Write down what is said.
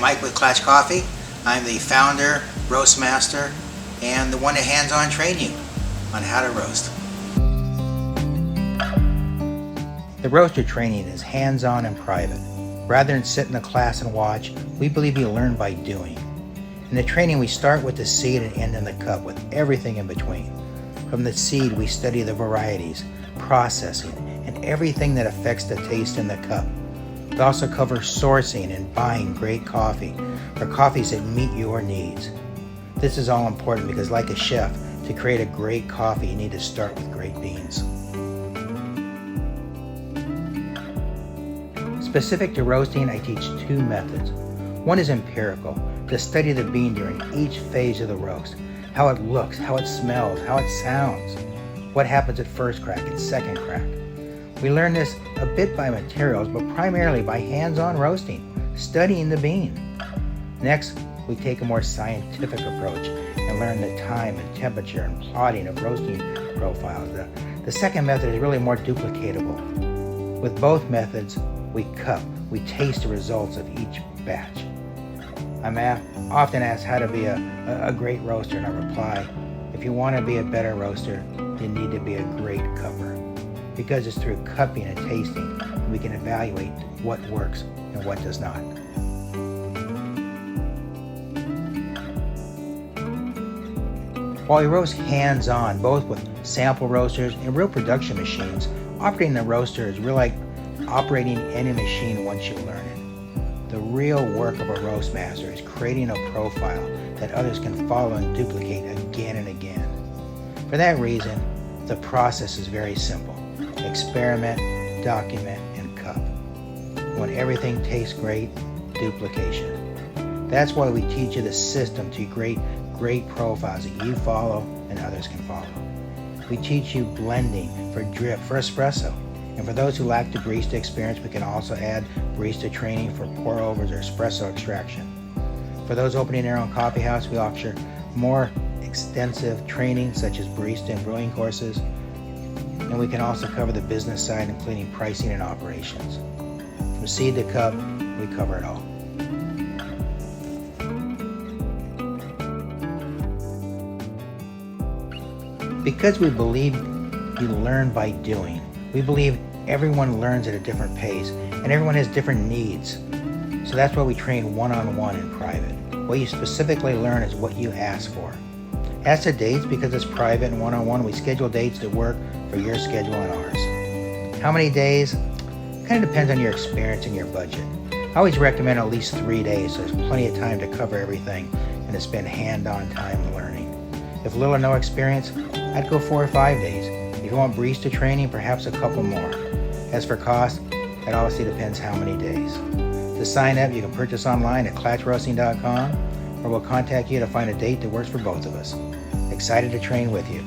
Mike with Clatch Coffee. I'm the founder, roast master, and the one to hands-on train you on how to roast. The roaster training is hands-on and private. Rather than sit in the class and watch, we believe you learn by doing. In the training, we start with the seed and end in the cup with everything in between. From the seed, we study the varieties, processing, and everything that affects the taste in the cup. We also cover sourcing and buying great coffee for coffees that meet your needs. This is all important because, like a chef, to create a great coffee, you need to start with great beans. Specific to roasting, I teach two methods. One is empirical, to study the bean during each phase of the roast, how it looks, how it smells, how it sounds, what happens at first crack and second crack. We learn this a bit by materials, but primarily by hands-on roasting, studying the bean. Next, we take a more scientific approach and learn the time and temperature and plotting of roasting profiles. The second method is really more duplicatable. With both methods, we cup, we taste the results of each batch. I'm often asked how to be a great roaster, and I reply, if you want to be a better roaster, you need to be a great cupper. Because it's through cupping and tasting we can evaluate what works and what does not. While we roast hands-on, both with sample roasters and real production machines, operating the roaster is really like operating any machine once you learn it. The real work of a roast master is creating a profile that others can follow and duplicate again and again. For that reason, the process is very simple. Experiment, document, and cup. When everything tastes great, duplication. That's why we teach you the system to create great profiles that you follow and others can follow. We teach you blending for drip, for espresso. And for those who lack the barista experience, we can also add barista training for pour-overs or espresso extraction. For those opening their own coffee house, we offer more extensive training such as barista and brewing courses. And we can also cover the business side, including pricing and operations. From seed to cup, we cover it all. Because we believe you learn by doing, we believe everyone learns at a different pace and everyone has different needs. So that's why we train one-on-one in private. What you specifically learn is what you ask for. As to dates, because it's private and one-on-one, we schedule dates that work for your schedule and ours. How many days? Kind of depends on your experience and your budget. I always recommend at least 3 days, so there's plenty of time to cover everything and to spend hand-on time learning. If little or no experience, I'd go 4 or 5 days. If you want barista training, perhaps a couple more. As for cost, it obviously depends how many days. To sign up, you can purchase online at clatchroasting.com, or we'll contact you to find a date that works for both of us. Excited to train with you.